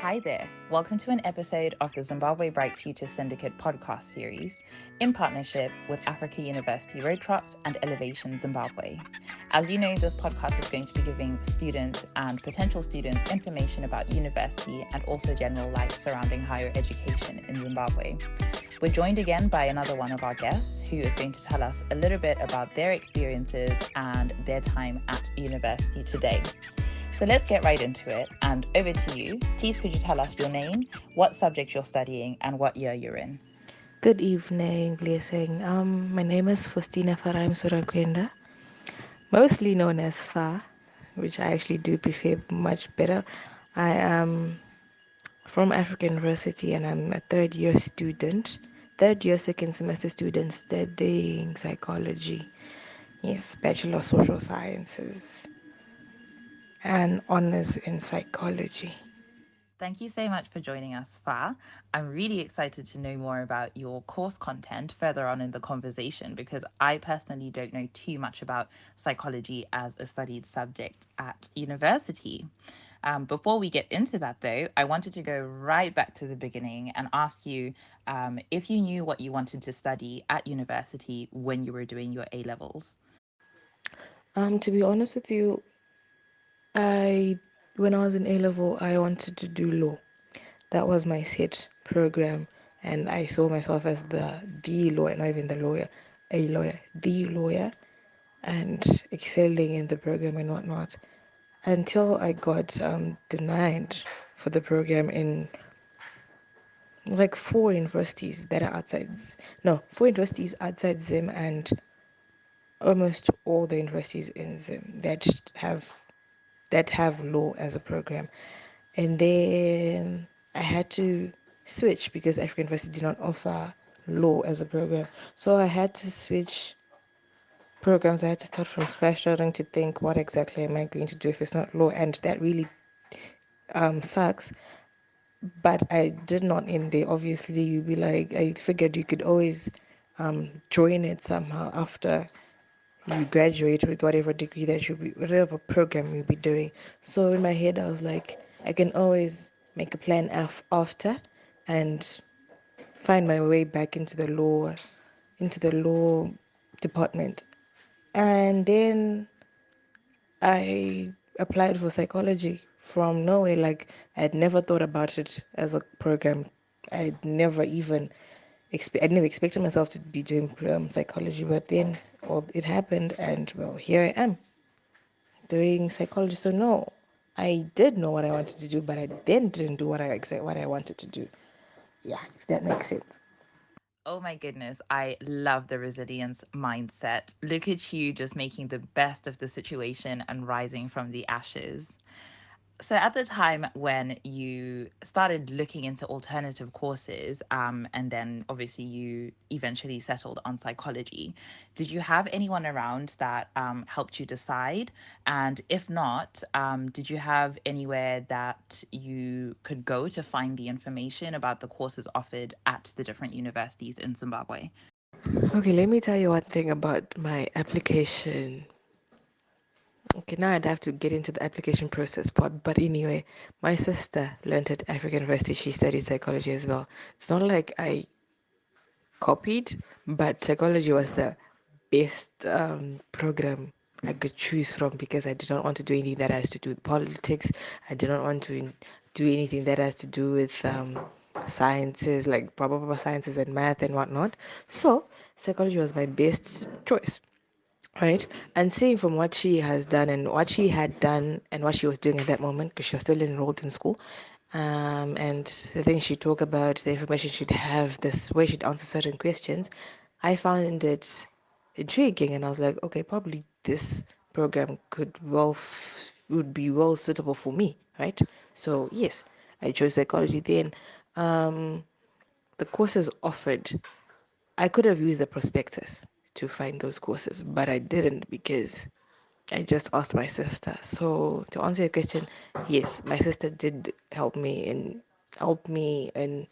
Hi there. Welcome to an episode of the Zimbabwe Bright Future Syndicate podcast series in partnership with Africa University Roadtropped and Elevation Zimbabwe. As you know, this podcast is going to be giving students and potential students information about university and also general life surrounding higher education in Zimbabwe. We're joined again by another one of our guests who is going to tell us a little bit about their experiences and their time at university today. So let's get right into it, and over to you. Please could you tell us your name, what subject you're studying, and what year you're in? Good evening, Blessing. My name is Faustina Muswerakuenda, mostly known as Fa, which I actually do prefer much better. I am from Africa University and I'm a third year, second semester student studying psychology. Yes, Bachelor of Social Sciences and honors in psychology. Thank you so much for joining us, Fa. I'm really excited to know more about your course content further on in the conversation because I personally don't know too much about psychology as a studied subject at university. Before we get into that, though, I wanted to go right back to the beginning and ask you if you knew what you wanted to study at university when you were doing your A levels. To be honest with you, I when I was in A level, I wanted to do law. That was my set program, and I saw myself as the lawyer, not even the lawyer, a lawyer, the lawyer, and excelling in the program and whatnot. Until I got denied for the program in like four universities outside Zim, and almost all the universities in Zim that have law as a program. And then I had to switch because African University did not offer law as a program. So I had to switch programs. I had to start from scratch, starting to think what exactly am I going to do if it's not law, and that really sucks. But I did not end there. Obviously, you'd be like, I figured you could always join it somehow after you graduate with whatever degree that you be, whatever program you'll be doing. So in my head, I was like, I can always make a plan after and find my way back into the law department. And then I applied for psychology from nowhere. Like I'd never thought about it as a program. I'd never expected myself to be doing psychology, but then it happened, and well, here I am doing psychology. So no, I did know what I wanted to do, but I then didn't do what I wanted to do. Yeah, if that makes sense. Oh my goodness, I love the resilience mindset. Look at you just making the best of the situation and rising from the ashes. So, at the time when you started looking into alternative courses, and then obviously you eventually settled on psychology, did you have anyone around that helped you decide? And if not, did you have anywhere that you could go to find the information about the courses offered at the different universities in Zimbabwe? Okay, let me tell you one thing about my application. Okay, now I'd have to get into the application process part. But anyway, my sister learned at African University. She studied psychology as well. It's not like I copied, but psychology was the best program I could choose from because I did not want to do anything that has to do with politics. I did not want to do anything that has to do with sciences, like proper sciences and math and whatnot. So psychology was my best choice. Right. And seeing from what she has done and what she had done and what she was doing at that moment, because she was still enrolled in school, and the things she talked about, the information she'd have, this way she'd answer certain questions, I found it intriguing. And I was like, okay, probably this program would be well suitable for me. Right. So, yes, I chose psychology then. Um, the courses offered, I could have used the prospectus to find those courses, but I didn't because I just asked my sister. So to answer your question, yes, my sister did help me in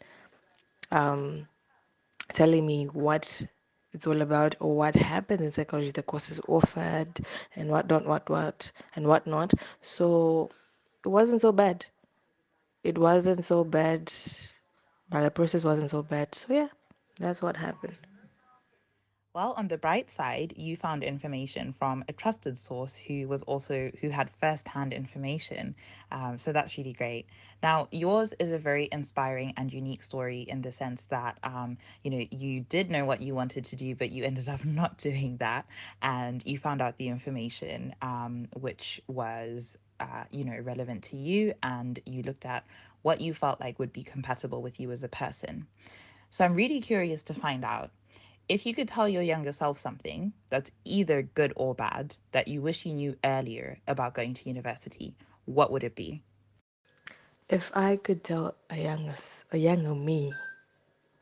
um, telling me what it's all about or what happens in psychology, the courses offered and what and whatnot. So it wasn't so bad. it wasn't so bad, but the process wasn't so bad. So yeah, that's what happened. Well, on the bright side, you found information from a trusted source who had first-hand information. So that's really great. Now, yours is a very inspiring and unique story in the sense that you did know what you wanted to do, but you ended up not doing that, and you found out the information, which was relevant to you, and you looked at what you felt like would be compatible with you as a person. So I'm really curious to find out if you could tell your younger self something that's either good or bad that you wish you knew earlier about going to university, what would it be? If I could tell a younger me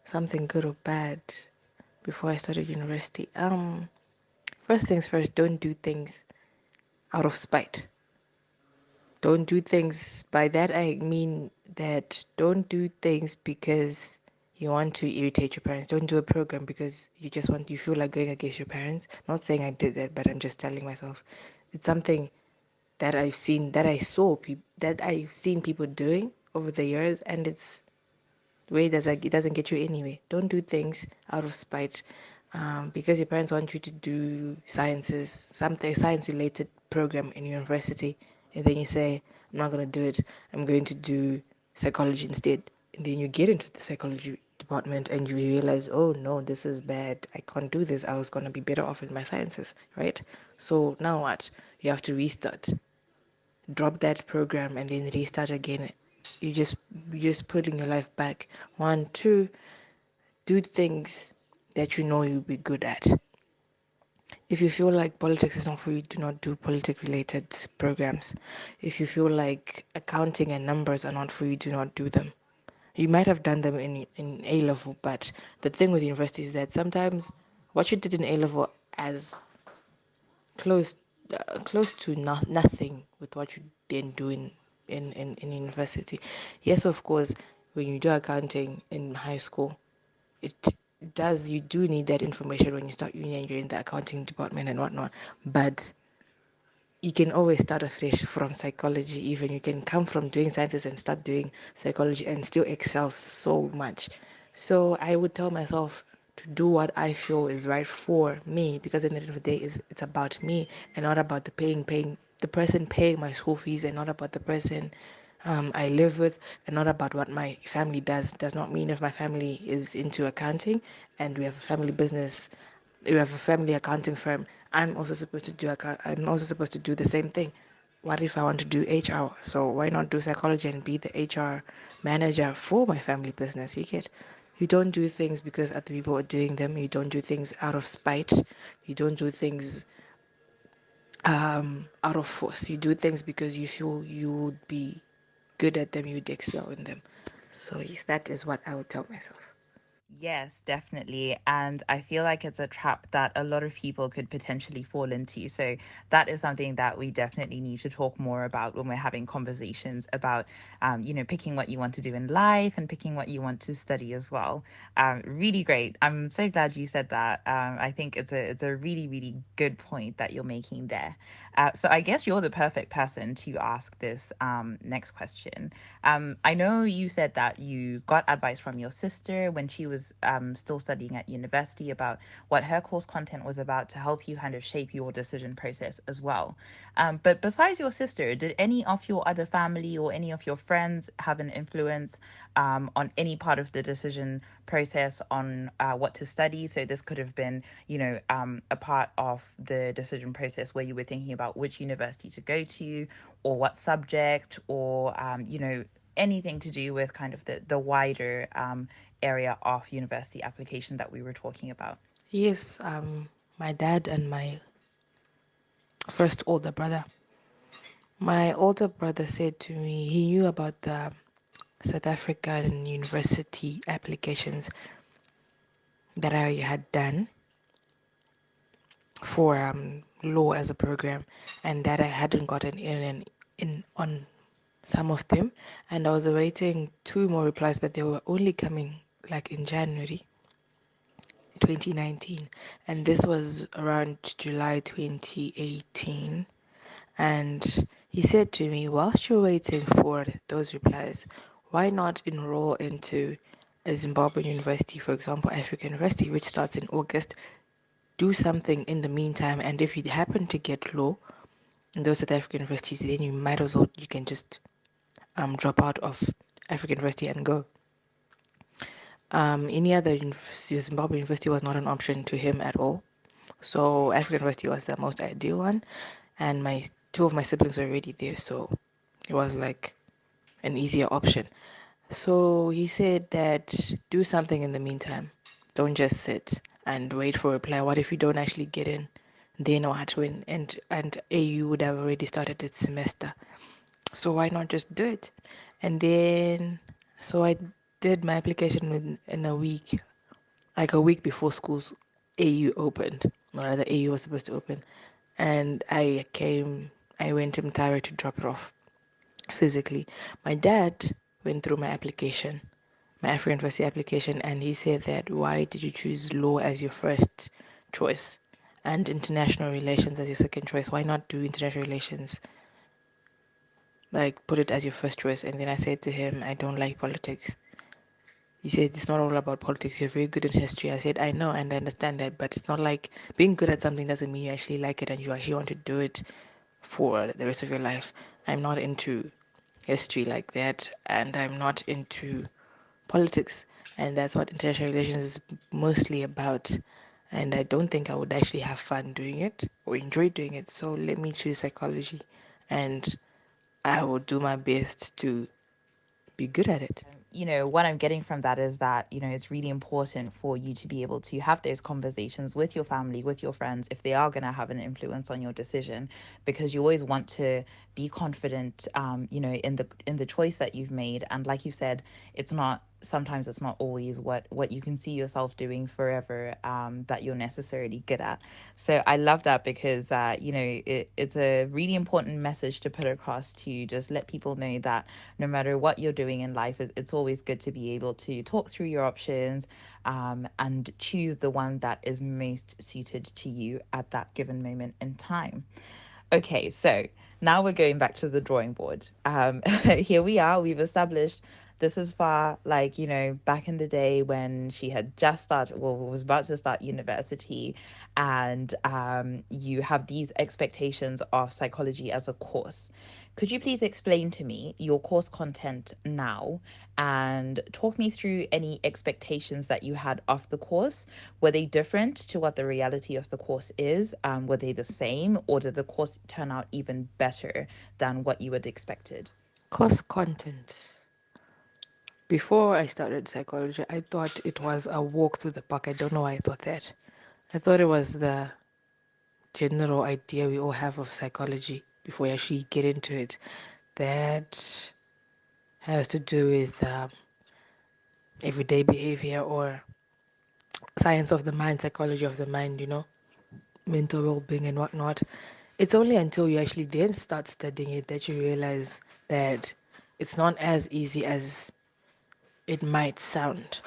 something good or bad before I started university, first things first, don't do things out of spite. Don't do things, by that I mean that don't do things because you want to irritate your parents. Don't do a program because you feel like going against your parents. Not saying I did that, but I'm just telling myself it's something that I've seen people doing over the years, and it's way it doesn't get you anywhere. Don't do things out of spite, because your parents want you to do something science related program in university, and then you say, "I'm not gonna do it. I'm going to do psychology instead." And then you get into the psychology department and you realize, "Oh no, this is bad. I can't do this. I was gonna be better off in my sciences, right?" So now what? You have to restart, drop that program, and then restart again. You just you're just putting your life back. One, two, do things that you know you'll be good at. If you feel like politics is not for you, do not do politic related programs. If you feel like accounting and numbers are not for you, do not do them. You might have done them in A level, but the thing with university is that sometimes what you did in A level as close close to nothing with what you didn't do in university. Yes, of course, when you do accounting in high school, it does you do need that information when you start uni and you're in the accounting department and whatnot. But you can always start afresh from psychology. Even you can come from doing sciences and start doing psychology and still excel so much. So I would tell myself to do what I feel is right for me, because at the end of the day is it's about me and not about the paying the person paying my school fees, and not about the person I live with, and not about what my family does not mean if my family is into accounting and we have a family business, we have a family accounting firm, I'm also supposed to do the same thing. What if I want to do HR? So why not do psychology and be the HR manager for my family business? You get, you don't do things because other people are doing them. You don't do things out of spite. You don't do things out of force. You do things because you feel you would be good at them, you'd excel in them. So yes, that is what I would tell myself. Yes, definitely. And I feel like it's a trap that a lot of people could potentially fall into. So that is something that we definitely need to talk more about when we're having conversations about, picking what you want to do in life and picking what you want to study as well. Really great. I'm so glad you said that. I think it's a really, really good point that you're making there. So I guess you're the perfect person to ask this next question. I know you said that you got advice from your sister when she was still studying at university about what her course content was about to help you kind of shape your decision process as well. But besides your sister, did any of your other family or any of your friends have an influence on any part of the decision process on what to study? So this could have been, a part of the decision process where you were thinking about which university to go to or what subject or, anything to do with kind of the wider area of university application that we were talking about. Yes, my dad and my first older brother. My older brother said to me he knew about the South African university applications that I had done for law as a program, and that I hadn't gotten in on some of them, and I was awaiting two more replies, but they were only coming like in January 2019, and this was around July 2018. And he said to me, whilst you're waiting for those replies, why not enroll into a Zimbabwean university, for example, African University, which starts in August? Do something in the meantime, and if you happen to get low in those South African universities, then you might as well, you can just drop out of African University and go. Any other Zimbabwe university was not an option to him at all. So African University was the most ideal one, and my two of my siblings were already there, so it was like an easier option. So he said that do something in the meantime. Don't just sit and wait for a reply. What if you don't actually get in? Then what? When and AU would have already started its semester. So why not just do it? And then so I did my application in a week, like a week before school's AU opened, or rather AU was supposed to open, and I went to Mtara to drop it off physically. My dad went through my application, my African University application, and he said that why did you choose law as your first choice and international relations as your second choice? Why not do international relations? Like put it as your first choice. And then I said to him, I don't like politics. He said, it's not all about politics. You're very good in history. I said, I know and I understand that, but it's not like being good at something doesn't mean you actually like it and you actually want to do it for the rest of your life. I'm not into history like that, and I'm not into politics. And that's what international relations is mostly about. And I don't think I would actually have fun doing it or enjoy doing it. So let me choose psychology, and I will do my best to be good at it. What I'm getting from that is that, it's really important for you to be able to have those conversations with your family, with your friends, if they are going to have an influence on your decision, because you always want to be confident, in the choice that you've made. And like you said, sometimes it's not always what you can see yourself doing forever, that you're necessarily good at. So I love that, because it's a really important message to put across, to just let people know that no matter what you're doing in life, it's always good to be able to talk through your options, and choose the one that is most suited to you at that given moment in time. Okay, so now we're going back to the drawing board. Here we are. We've established this is far, like, back in the day when she had just started, well, was about to start university, and you have these expectations of psychology as a course. Could you please explain to me your course content now, and talk me through any expectations that you had of the course? Were they different to what the reality of the course is? Were they the same, or did the course turn out even better than what you had expected? Course content. Before I started psychology, I thought it was a walk through the park. I don't know why I thought that. I thought it was the general idea we all have of psychology before we actually get into it that has to do with everyday behavior or science of the mind, psychology of the mind, mental well being and whatnot. It's only until you actually then start studying it that you realize that it's not as easy as it might sound.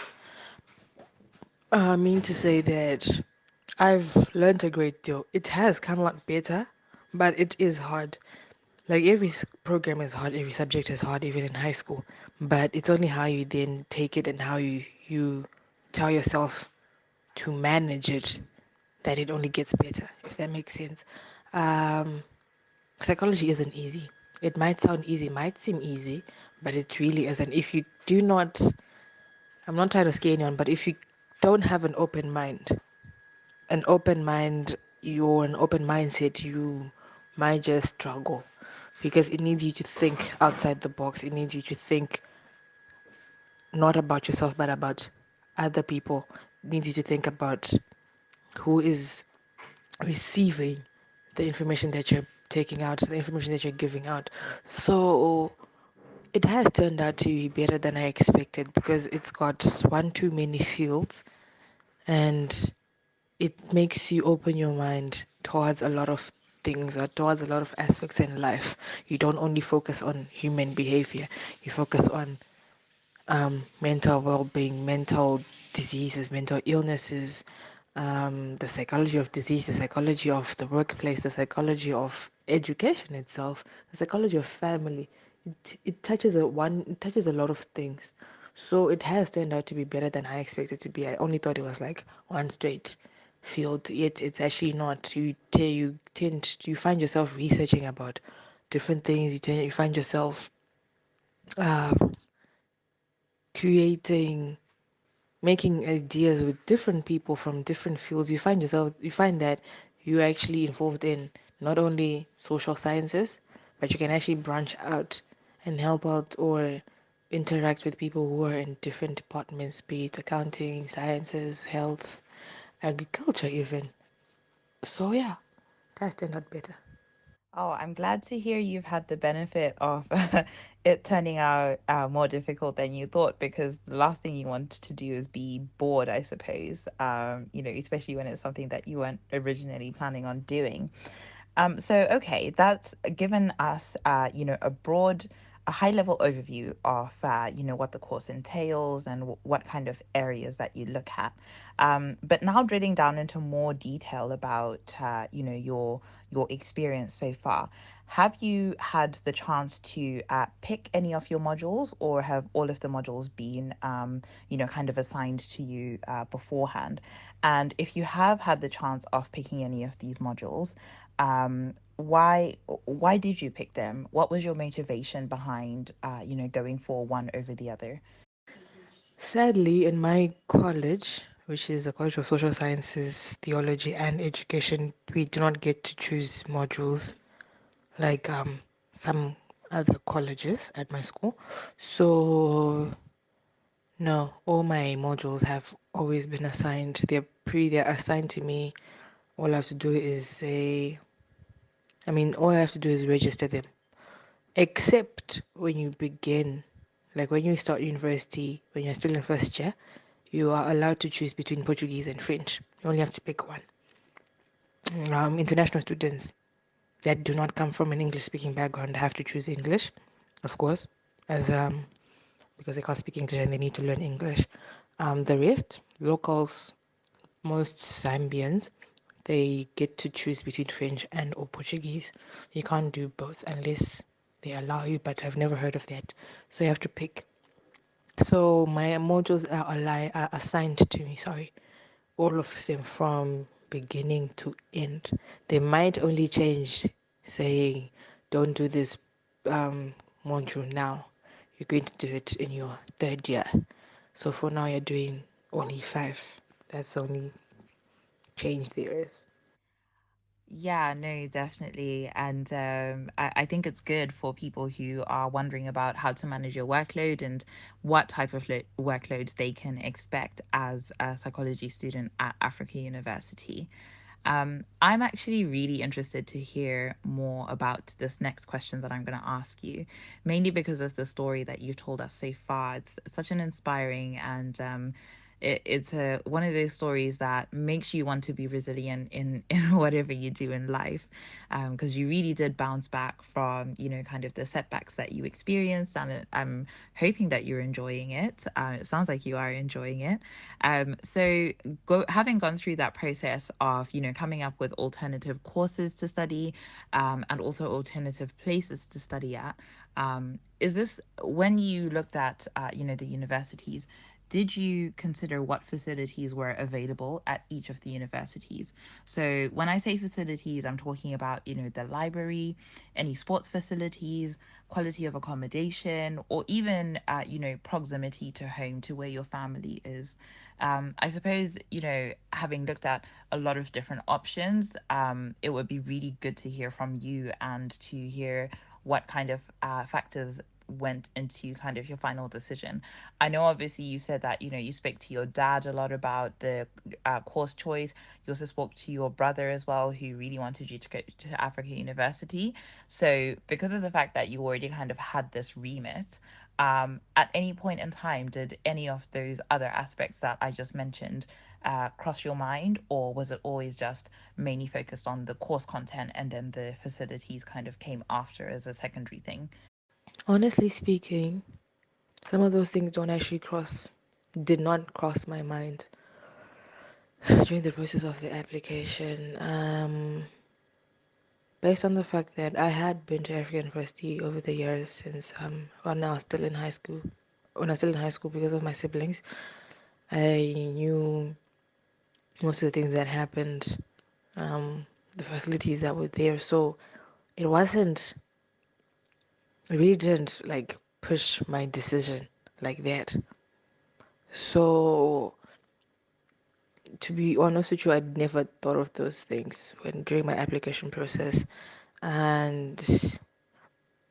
I mean to say that I've learned a great deal. It has come out better, but it is hard. Like every program is hard, every subject is hard, even in high school. But it's only how you then take it and how you tell yourself to manage it that it only gets better, if that makes sense. Um, Psychology isn't easy. It might sound easy, might seem easy, but it really isn't. If you do not, I'm not trying to scare anyone, but if you don't have an open mind, you're an open mindset, you might just struggle because it needs you to think outside the box. It needs you to think not about yourself, but about other people. It needs you to think about who is receiving the information that you're taking out, the information that you're giving out. So it has turned out to be better than I expected because it's got one too many fields and it makes you open your mind towards a lot of things or towards a lot of aspects in life. You don't only focus on human behavior, you focus on mental well-being, mental diseases, mental illnesses, the psychology of disease, the psychology of the workplace, the psychology of education itself, the psychology of family. it touches a lot of things. So it has turned out to be better than I expected to be. I only thought it was like one straight field, yet it's actually not. You find yourself researching about different things. You find yourself uh, creating making ideas with different people from different fields. You find that you're actually involved in not only social sciences, but you can actually branch out and help out or interact with people who are in different departments, be it accounting, sciences, health, agriculture, even. So yeah, that's turned out better. Oh, I'm glad to hear you've had the benefit of it turning out more difficult than you thought, because the last thing you want to do is be bored, I suppose. Especially when it's something that you weren't originally planning on doing. So okay, that's given us, a high level overview of, what the course entails and what kind of areas that you look at. But now drilling down into more detail about, your experience so far. Have you had the chance to pick any of your modules, or have all of the modules been, kind of assigned to you beforehand? And if you have had the chance of picking any of these modules, why did you pick them? What was your motivation behind, going for one over the other? Sadly, in my college, which is the College of Social Sciences, Theology, and Education, we do not get to choose modules like some other colleges at my school. So no, all my modules have always been assigned. They're assigned to me. All I have to do is all I have to do is register them. Except when you begin, like when you start university, when you're still in first year, you are allowed to choose between Portuguese and French. You only have to pick one. International students that do not come from an English speaking background have to choose English, of course, as because they can't speak English and they need to learn English. The rest, locals, most Zambians, they get to choose between French and or Portuguese. You can't do both unless they allow you, but I've never heard of that. So you have to pick. So my modules are assigned to me, sorry, all of them from beginning to end. They might only change saying, don't do this um, module now. You're going to do it in your third year. So for now, you're doing only five. That's the only change there is. Yeah, no, definitely. And I think it's good for people who are wondering about how to manage your workload and what type of workload they can expect as a psychology student at Africa University. I'm actually really interested to hear more about this next question that I'm going to ask you, mainly because of the story that you've told us so far. It's such an inspiring and it's one of those stories that makes you want to be resilient in whatever you do in life, because you really did bounce back from, kind of the setbacks that you experienced, and I'm hoping that you're enjoying it. It sounds like you are enjoying it. So having gone through that process of, coming up with alternative courses to study, and also alternative places to study at, is this when you looked at, the universities, did you consider what facilities were available at each of the universities? So when I say facilities, I'm talking about, the library, any sports facilities, quality of accommodation, or even, proximity to home, to where your family is. I suppose, having looked at a lot of different options, it would be really good to hear from you and to hear what kind of factors went into kind of your final decision. I know obviously you said that, you spoke to your dad a lot about the course choice. You also spoke to your brother as well, who really wanted you to go to Africa University. So because of the fact that you already kind of had this remit, at any point in time, did any of those other aspects that I just mentioned cross your mind, or was it always just mainly focused on the course content and then the facilities kind of came after as a secondary thing? Honestly speaking, some of those things did not cross my mind during the process of the application. based on the fact that I had been to African University over the years since when I was still in high school. When I was still in high school, because of my siblings, I knew most of the things that happened, the facilities that were there. So it wasn't, it really didn't like push my decision like that. So to be honest with you, I'd never thought of those things when during my application process, and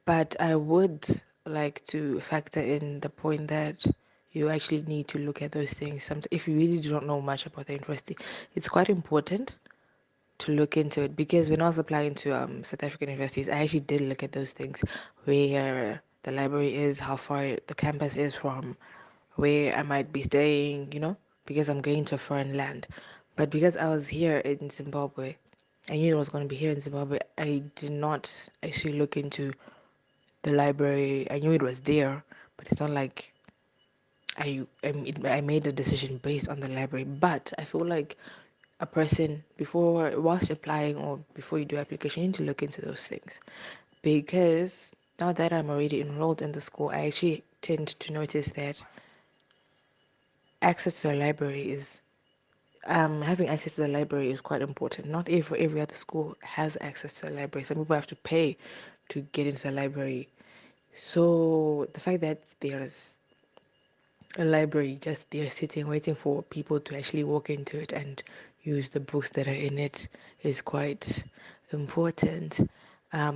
but I would like to factor in the point that you actually need to look at those things. Sometimes, if you really do not know much about the university, it's quite important to look into it, because when I was applying to South African universities, I actually did look at those things, where the library is, how far the campus is from where I might be staying, because I'm going to a foreign land. But because I was here in Zimbabwe, I knew I was going to be here in Zimbabwe, I did not actually look into the library. I knew it was there, but it's not like I made a decision based on the library. But I feel like a person, before whilst applying or before you do application, you need to look into those things, because now that I'm already enrolled in the school, I actually tend to notice that access to the library is having access to the library is quite important. Not every other school has access to a library. Some people have to pay to get into the library. So the fact that there's a library just there sitting waiting for people to actually walk into it and use the books that are in it is quite important.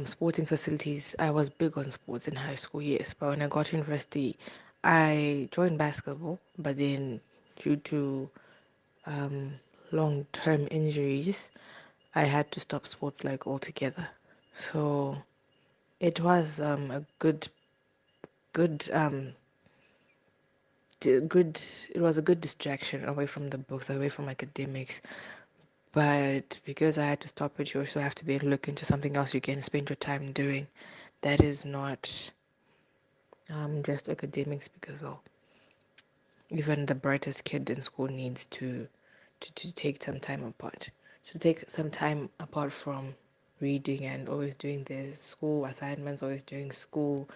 Sporting facilities, I was big on sports in high school, yes, but when I got to university, I joined basketball, but then due to um, long-term injuries, I had to stop sports like altogether. So it was a good good it was a good distraction away from the books, away from academics. But because I had to stop it, you also have to then look into something else you can spend your time doing that is not just academics, because well, even the brightest kid in school needs to take some time apart. To take some time apart from reading and always doing their school assignments, always doing school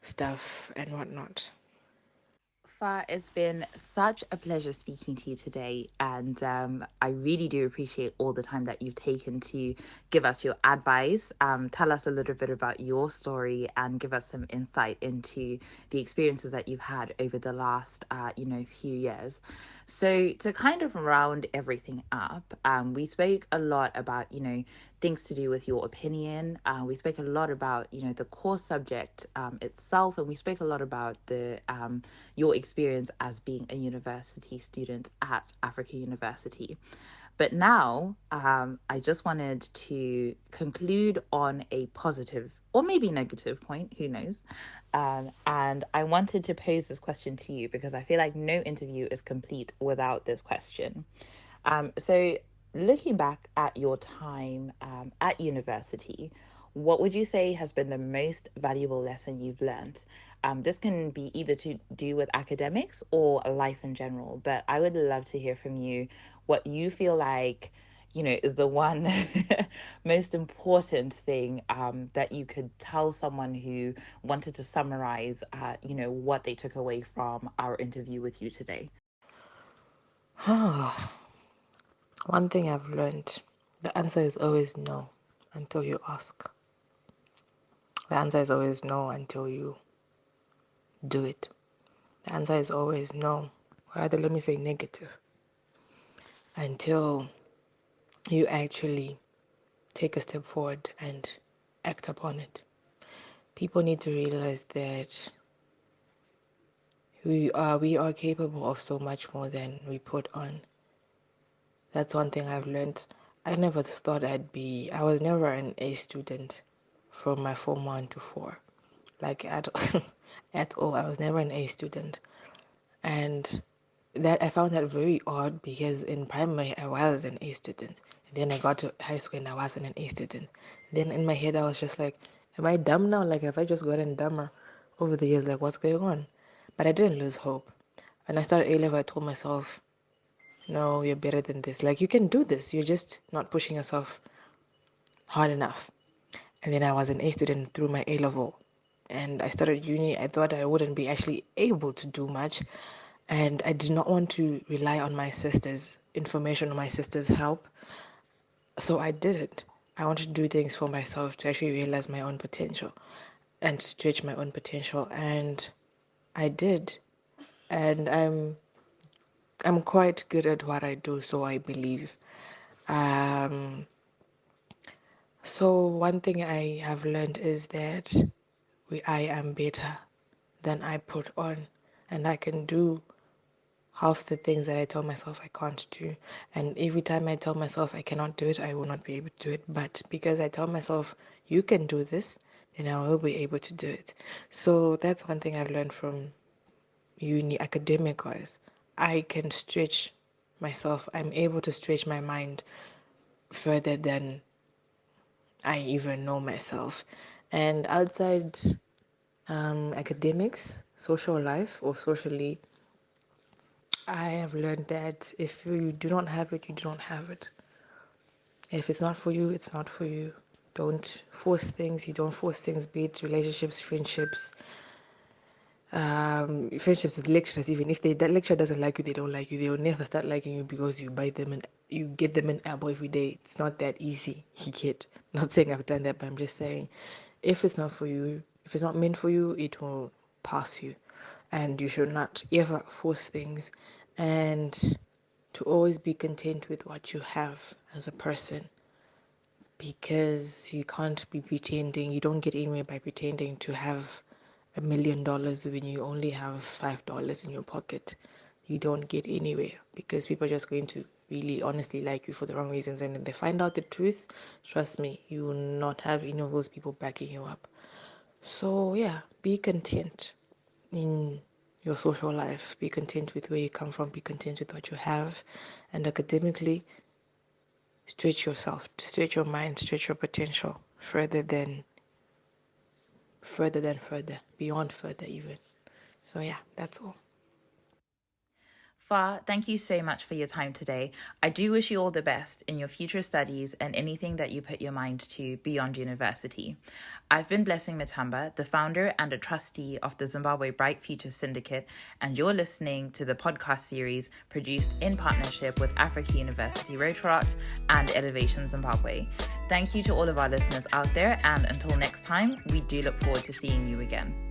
stuff and whatnot. Fa, it's been such a pleasure speaking to you today. And I really do appreciate all the time that you've taken to give us your advice, tell us a little bit about your story, and give us some insight into the experiences that you've had over the last, few years. So, to kind of round everything up, we spoke a lot about, things to do with your opinion. We spoke a lot about, the course subject itself, and we spoke a lot about the your experience as being a university student at Africa University. But now, I just wanted to conclude on a positive or maybe negative point, who knows? And I wanted to pose this question to you because I feel like no interview is complete without this question. So, looking back at your time at university, what would you say has been the most valuable lesson you've learned? This can be either to do with academics or life in general, but I would love to hear from you what you feel like, is the one most important thing that you could tell someone who wanted to summarize, what they took away from our interview with you today. One thing I've learned, the answer is always no until you ask. The answer is always no until you do it. The answer is always no, or rather, let me say negative, until you actually take a step forward and act upon it. People need to realize that we are capable of so much more than we put on. That's one thing I've learned. I never thought I was never an A student from my form 1 to 4. Like at, at all. I was never an A student. And that I found that very odd, because in primary I was an A student. And then I got to high school and I wasn't an A student. Then in my head I was just like, am I dumb now? Like, have I just gotten dumber over the years? Like, what's going on? But I didn't lose hope. When I started A level, I told myself, no, you're better than this. Like, you can do this. You're just not pushing yourself hard enough. And then I was an A student through my A level. And I started uni. I thought I wouldn't be actually able to do much. And I did not want to rely on my sister's information or my sister's help. So I did it. I wanted to do things for myself to actually realize my own potential and stretch my own potential. And I did. And I'm quite good at what I do, so I believe. Um, so one thing I have learned is that I am better than I put on, and I can do half the things that I tell myself I can't do. And every time I tell myself I cannot do it, I will not be able to do it. But because I tell myself you can do this, then I will be able to do it. So that's one thing I've learned from uni, academic wise. I can stretch myself. I'm able to stretch my mind further than I even know myself. And outside academics, social life, or socially, I have learned that if you do not have it, you do not have it. If it's not for you, it's not for you. Don't force things. You don't force things, be it relationships, friendships, friendships with lecturers. Even if that lecturer doesn't like you, they don't like you. They will never start liking you because you buy them and you get them an apple every day. It's not that easy. You get. Not saying I've done that, but I'm just saying, if it's not for you, if it's not meant for you, it will pass you, and you should not ever force things, and to always be content with what you have as a person, because you can't be pretending. You don't get anywhere by pretending to have $1 million when you only have $5 in your pocket. You don't get anywhere because people are just going to really honestly like you for the wrong reasons, and if they find out the truth, trust me, you will not have any of those people backing you up. So yeah, be content in your social life. Be content with where you come from. Be content with what you have, and academically, stretch yourself, stretch your mind, stretch your potential further, beyond further even. So yeah, that's all. Fa, thank you so much for your time today. I do wish you all the best in your future studies and anything that you put your mind to beyond university. I've been Blessing Matamba, the founder and a trustee of the Zimbabwe Bright Futures Syndicate, and you're listening to the podcast series produced in partnership with Africa University Rotaract and Elevation Zimbabwe. Thank you to all of our listeners out there, and until next time, we do look forward to seeing you again.